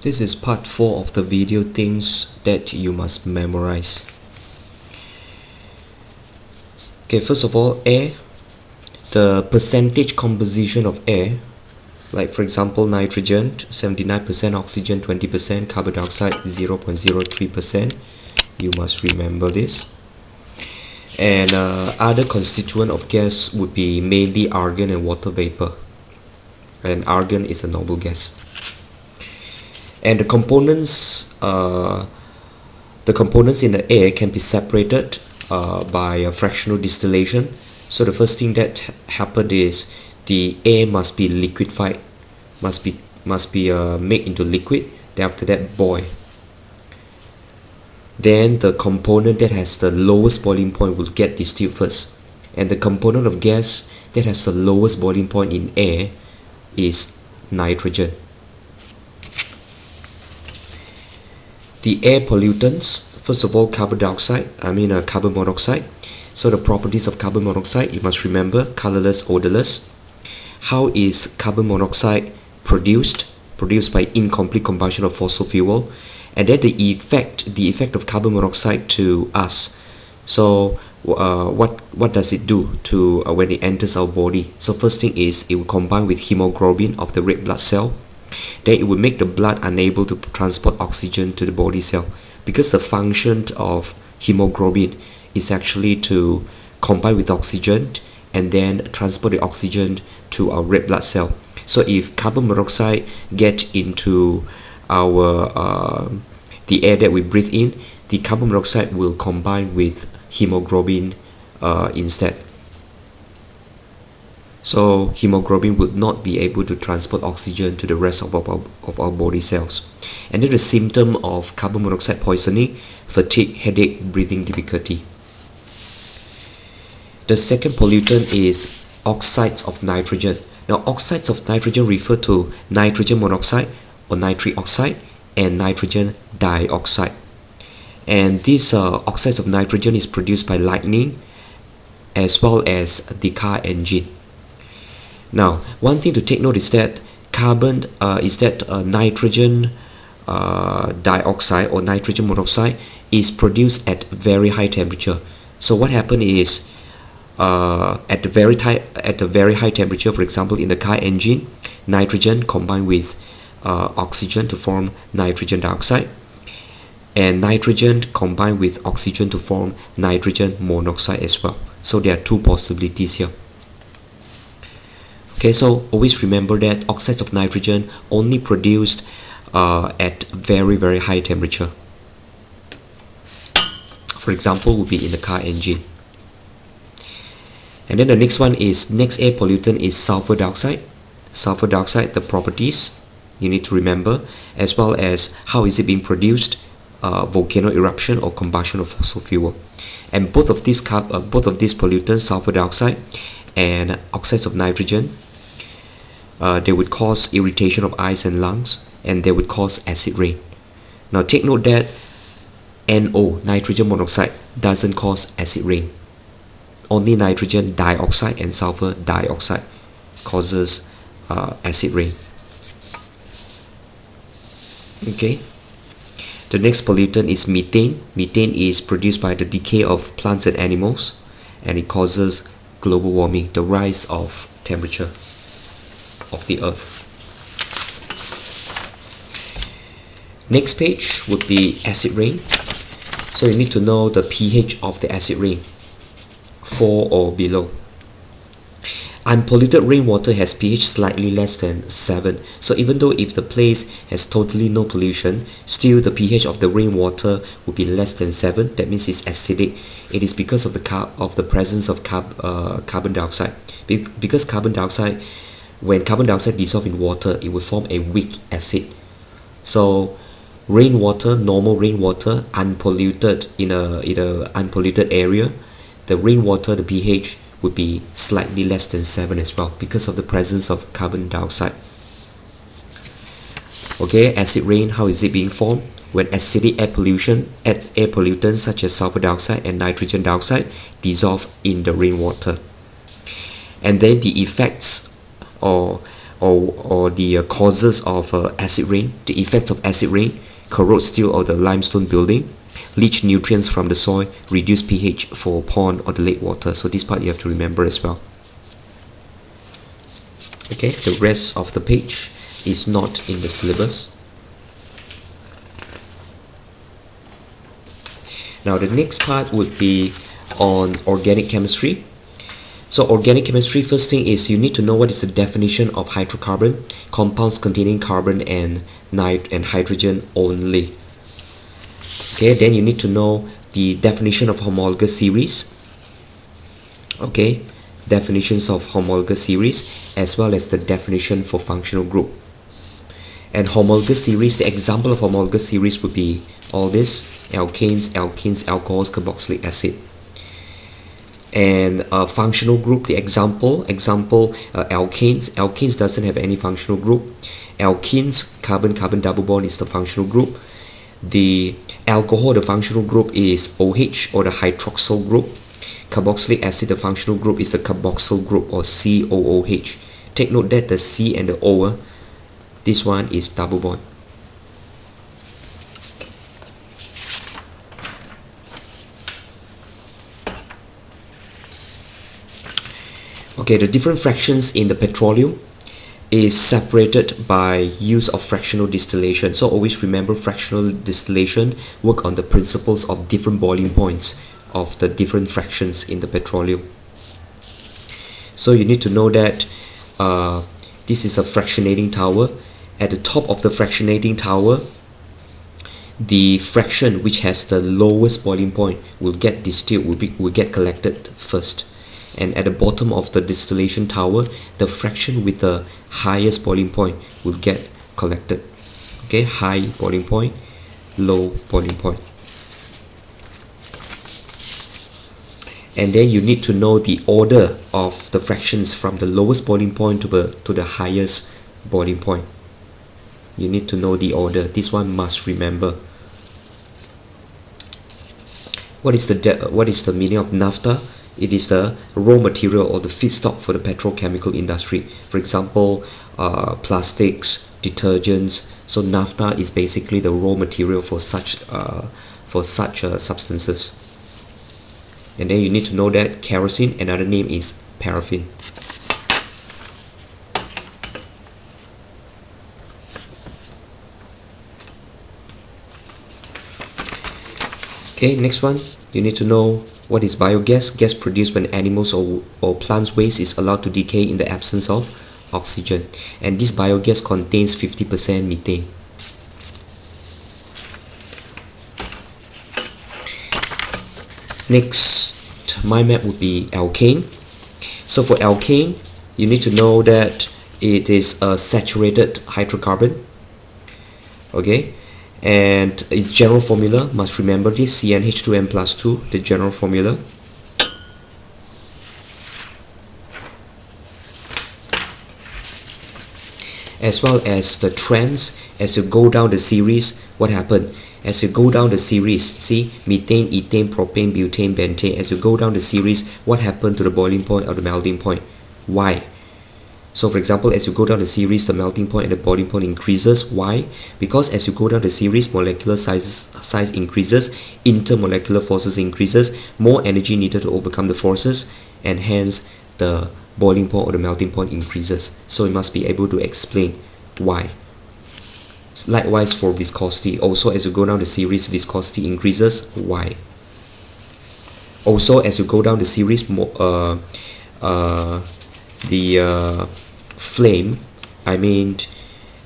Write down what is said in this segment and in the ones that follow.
This is part 4 of the video things that you must memorize. Okay, first of all, air. The percentage composition of air, like for example nitrogen 79%, oxygen 20%, carbon dioxide 0.03%. You must remember this. And other constituent of gas would be mainly argon and water vapor, and argon is a noble gas. And the components in the air can be separated by a fractional distillation. So the first thing that happened is the air must be liquefied, must be made into liquid. Then after that, boil. Then the component that has the lowest boiling point will get distilled first, and the component of gas that has the lowest boiling point in air is nitrogen. The air pollutants, first of all, carbon monoxide. So the properties of carbon monoxide, you must remember: colorless, odorless. How is carbon monoxide produced? Produced by incomplete combustion of fossil fuel. And then the effect of carbon monoxide to us. So what does it do to when it enters our body? So first thing is it will combine with hemoglobin of the red blood cell. Then it will make the blood unable to transport oxygen to the body cell, because the function of hemoglobin is actually to combine with oxygen and then transport the oxygen to our red blood cell. So if carbon monoxide get into our the air that we breathe in, the carbon monoxide will combine with hemoglobin instead. So hemoglobin would not be able to transport oxygen to the rest of our body cells. And then the symptom of carbon monoxide poisoning: fatigue, headache, breathing difficulty. The second pollutant is oxides of nitrogen. Now, oxides of nitrogen refer to nitrogen monoxide or nitric oxide and nitrogen dioxide. And these oxides of nitrogen is produced by lightning as well as the car engine. Now, one thing to take note is that nitrogen dioxide or nitrogen monoxide is produced at very high temperature. So what happened is at the very high temperature, for example in the car engine, nitrogen combined with oxygen to form nitrogen dioxide, and nitrogen combined with oxygen to form nitrogen monoxide as well. So there are two possibilities here. Okay, so always remember that oxides of nitrogen only produced at very high temperature. For example, would be in the car engine. And then the next air pollutant is sulfur dioxide. Sulfur dioxide, the properties you need to remember, as well as how is it being produced: volcano eruption or combustion of fossil fuel. And both of these pollutants, sulfur dioxide and oxides of nitrogen, they would cause irritation of eyes and lungs, and they would cause acid rain. Now take note that NO, nitrogen monoxide, doesn't cause acid rain. Only nitrogen dioxide and sulfur dioxide causes acid rain. Okay. The next pollutant is methane. Methane is produced by the decay of plants and animals, and it causes global warming, the rise of temperature of the earth. Next page would be acid rain. So you need to know the pH of the acid rain, 4 or below. Unpolluted rainwater has pH slightly less than 7. So even though if the place has totally no pollution, still the pH of the rainwater would be less than 7. That means it's acidic. It is because of the presence of carbon dioxide. Because when carbon dioxide dissolves in water, it will form a weak acid. So rainwater, normal rainwater, unpolluted in a unpolluted area, the rainwater, the pH would be slightly less than 7 as well, because of the presence of carbon dioxide. Okay, acid rain, how is it being formed? When acidic air pollutants such as sulfur dioxide and nitrogen dioxide dissolve in the rainwater. And then the effects or or the causes of acid rain, the effects of acid rain: corrode steel or the limestone building, leach nutrients from the soil, reduce pH for pond or the lake water. So this part you have to remember as well. Okay, the rest of the page is not in the syllabus. Now the next part would be on organic chemistry. So organic chemistry, first thing is you need to know what is the definition of hydrocarbon: compounds containing carbon and hydrogen only. Okay, then you need to know the definition of homologous series. Okay, definitions of homologous series, as well as the definition for functional group. And homologous series, the example of homologous series would be all this: alkanes, alkenes, alcohols, carboxylic acid. And functional group, the example alkanes. Alkanes doesn't have any functional group. Alkenes, carbon double bond is the functional group. The alcohol, the functional group is OH, or the hydroxyl group. Carboxylic acid, the functional group is the carboxyl group, or COOH. Take note that the C and the O, this one is double bond. Okay, the different fractions in the petroleum is separated by use of fractional distillation. So always remember, fractional distillation work on the principles of different boiling points of the different fractions in the petroleum. So you need to know that this is a fractionating tower. At the top of the fractionating tower, the fraction which has the lowest boiling point will get distilled, will get collected first. And at the bottom of the distillation tower, the fraction with the highest boiling point will get collected. Okay, high boiling point, low boiling point. And then you need to know the order of the fractions from the lowest boiling point to the highest boiling point. You need to know the order. This one must remember. What is the meaning of naphtha? It is the raw material or the feedstock for the petrochemical industry. For example, plastics, detergents. So naphtha is basically the raw material for such substances. And then you need to know that kerosene, another name is paraffin. Okay, next one, you need to know what is biogas. Gas produced when animals or plants waste is allowed to decay in the absence of oxygen. And this biogas contains 50% methane. Next, my map would be alkane. So for alkane, you need to know that it is a saturated hydrocarbon. Okay, and its general formula, must remember this: CnH2n plus 2, the general formula. As well as the trends as you go down the series. What happened? As you go down the series, see, methane, ethane, propane, butane, bentane. As you go down the series, what happened to the boiling point or the melting point? Why? So for example, as you go down the series, the melting point and the boiling point increases. Why? Because as you go down the series, molecular size increases, intermolecular forces increases, more energy needed to overcome the forces, and hence the boiling point or the melting point increases. So you must be able to explain why. Likewise for viscosity, also as you go down the series, viscosity increases. Why? Also as you go down the series, flame, I mean,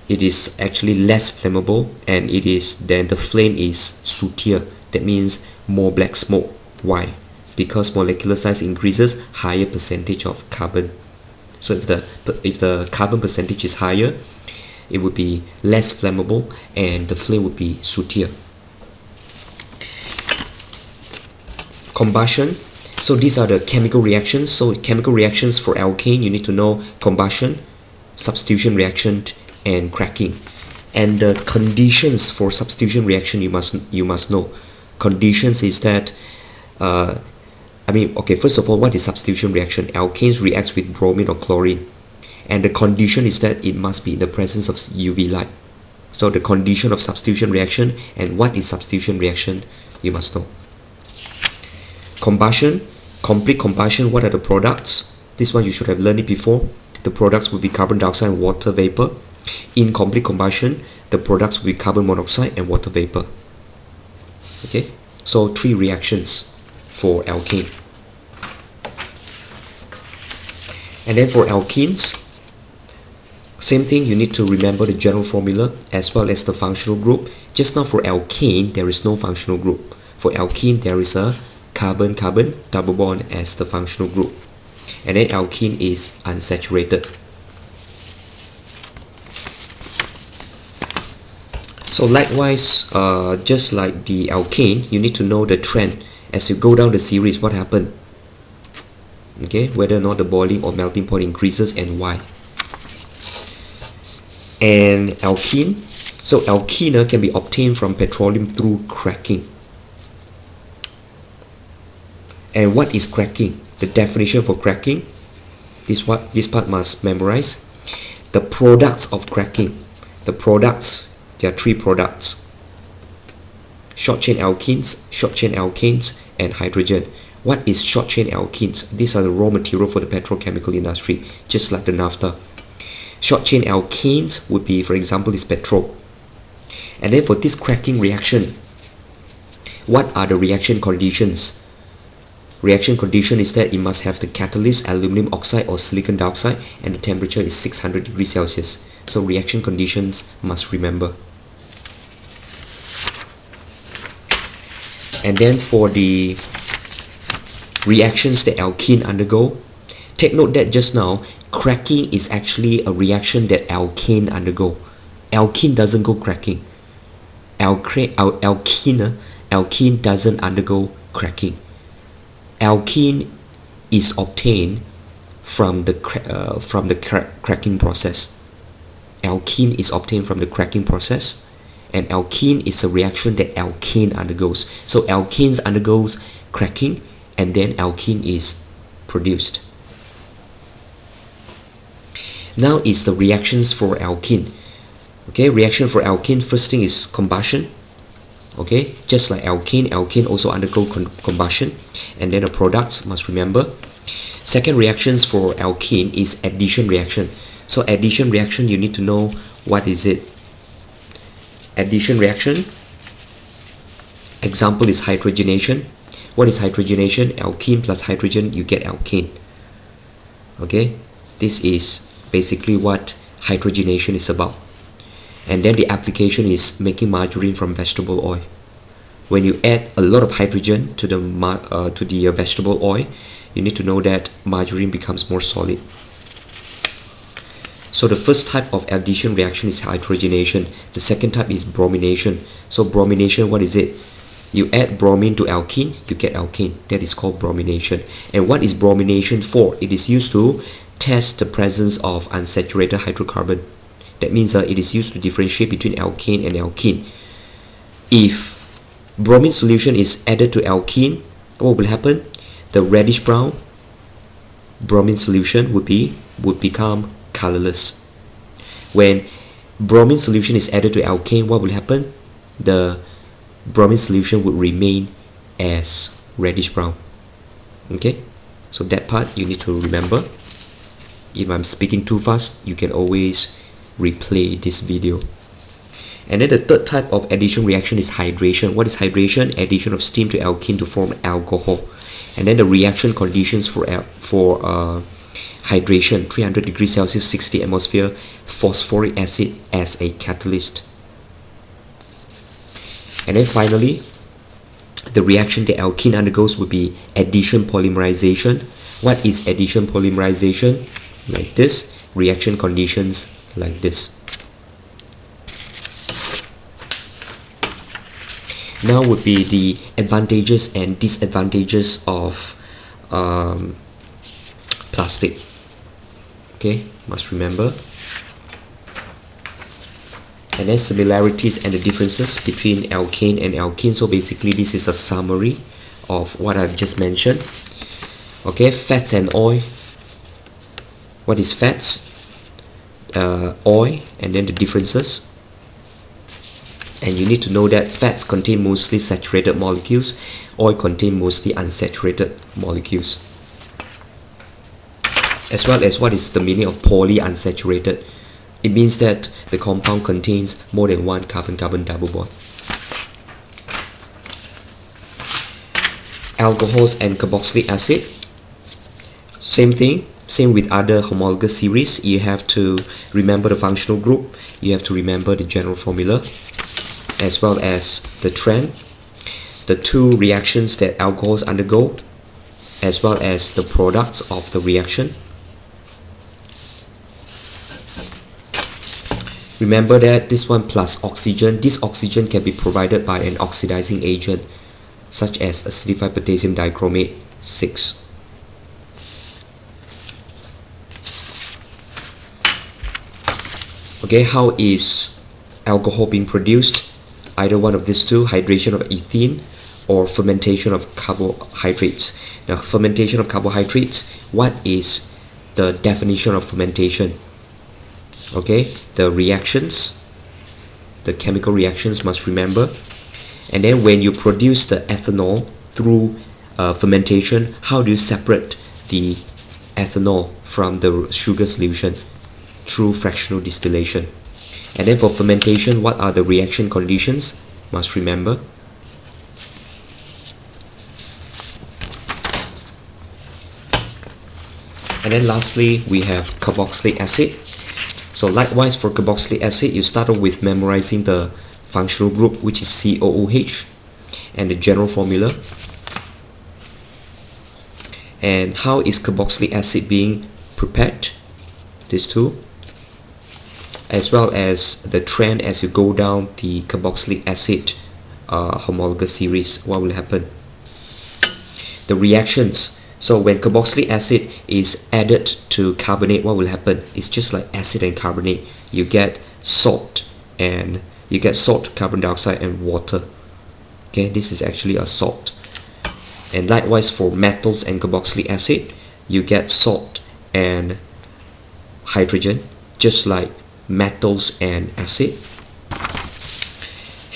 it is actually less flammable, and then the flame is sootier. That means more black smoke. Why? Because molecular size increases, higher percentage of carbon. So if the carbon percentage is higher, it would be less flammable and the flame would be sootier. Combustion. So these are the chemical reactions. So chemical reactions for alkane, you need to know combustion, substitution reaction, and cracking. And the conditions for substitution reaction you must know. Conditions is that first of all, what is substitution reaction? Alkanes reacts with bromine or chlorine, and the condition is that it must be in the presence of UV light. So the condition of substitution reaction and what is substitution reaction, you must know. Combustion, complete combustion, what are the products? This one you should have learned it before. The products will be carbon dioxide and water vapor. In complete combustion, the products will be carbon monoxide and water vapor. Okay, so 3 reactions for alkane. And then for alkenes, same thing, you need to remember the general formula as well as the functional group. Just now for alkane, there is no functional group. For alkene, there is a carbon-carbon double bond as the functional group. And then alkene is unsaturated. So likewise, just like the alkane, you need to know the trend. As you go down the series, what happened? Okay, whether or not the boiling or melting point increases and why. And alkene, so alkene can be obtained from petroleum through cracking. And what is cracking? The definition for cracking, this part must memorize. The products of cracking. The products, there are 3 products: short chain alkenes, and hydrogen. What is short chain alkenes? These are the raw material for the petrochemical industry, just like the naphtha. Short chain alkenes would be, for example, is petrol. And then for this cracking reaction, what are the reaction conditions? Reaction condition is that it must have the catalyst aluminum oxide or silicon dioxide, and the temperature is 600 degrees Celsius. So reaction conditions must remember. And then for the reactions that alkene undergo, take note that just now cracking is actually a reaction that alkane undergo. Alkene doesn't go cracking. Alkene doesn't undergo cracking. Alkene is obtained from the cracking process. Alkene is obtained from the cracking process, and alkene is a reaction that alkane undergoes. So alkanes undergoes cracking, and then alkene is produced. Now is the reactions for alkene. Okay, reaction for alkene, first thing is combustion. Okay, just like alkane also undergo combustion, and then the products must remember. Second reactions for alkene is addition reaction. So addition reaction, you need to know what is it. Addition reaction, example is hydrogenation. What is hydrogenation? Alkene plus hydrogen, you get alkane. Okay, this is basically what hydrogenation is about. And then the application is making margarine from vegetable oil. When you add a lot of hydrogen to the vegetable oil, you need to know that margarine becomes more solid. So the first type of addition reaction is hydrogenation. The second type is bromination. So bromination, what is it? You add bromine to alkene, you get alkane. That is called bromination. And what is bromination for? It is used to test the presence of unsaturated hydrocarbon. That means it is used to differentiate between alkane and alkene. If bromine solution is added to alkene, what will happen? The reddish brown bromine solution would become colorless. When bromine solution is added to alkane, what will happen? The bromine solution would remain as reddish brown. Okay, so that part you need to remember. If I'm speaking too fast, you can always replay this video. And then the third type of addition reaction is hydration. What is hydration? Addition of steam to alkene to form alcohol. And then the reaction conditions for hydration: 300 degrees Celsius, 60 atmosphere, phosphoric acid as a catalyst. And then finally, the reaction that alkene undergoes would be addition polymerization. What is addition polymerization? Like this. Reaction conditions like this. Now would be the advantages and disadvantages of plastic. Okay, must remember. And then similarities and the differences between alkane and alkene. So basically this is a summary of what I've just mentioned. Okay, fats and oil. What is fats? oil and then the differences. And you need to know that fats contain mostly saturated molecules, oil contain mostly unsaturated molecules. As well as what is the meaning of polyunsaturated. It means that the compound contains more than one carbon-carbon double bond. Alcohols and carboxylic acid, same thing, same with other homologous series. You have to remember the functional group, you have to remember the general formula, as well as the trend, the two reactions that alcohols undergo, as well as the products of the reaction. Remember that this one plus oxygen, this oxygen can be provided by an oxidizing agent such as acidified potassium dichromate 6. Okay, how is alcohol being produced? Either one of these two, hydration of ethene or fermentation of carbohydrates. Now, fermentation of carbohydrates, what is the definition of fermentation? Okay, the reactions, the chemical reactions must remember. And then when you produce the ethanol through fermentation, how do you separate the ethanol from the sugar solution? Through fractional distillation. And then for fermentation, what are the reaction conditions? Must remember. And then lastly, we have carboxylic acid. So likewise for carboxylic acid, you start off with memorizing the functional group, which is COOH, and the general formula. And how is carboxylic acid being prepared? These two. As well as the trend as you go down the carboxylic acid homologous series, what will happen? The reactions. So when carboxylic acid is added to carbonate, what will happen? It's just like acid and carbonate. You get salt, and you get salt, carbon dioxide, and water. Okay, this is actually a salt. And likewise for metals and carboxylic acid, you get salt and hydrogen, just like metals and acid.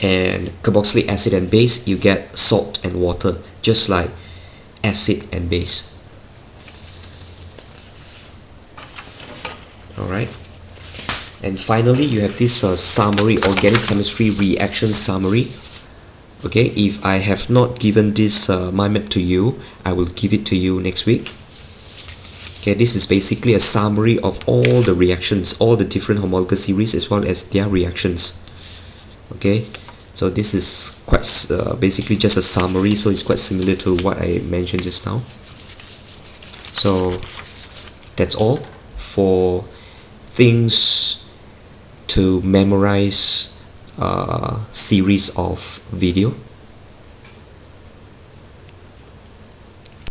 And carboxylic acid and base, you get salt and water, just like acid and base. Alright. And finally, you have this summary, organic chemistry reaction summary. Okay, if I have not given this mind map to you, I will give it to you next week. Okay, this is basically a summary of all the reactions, all the different homologous series as well as their reactions. Okay, so this is quite basically just a summary, so it's quite similar to what I mentioned just now. So that's all for things to memorize series of video.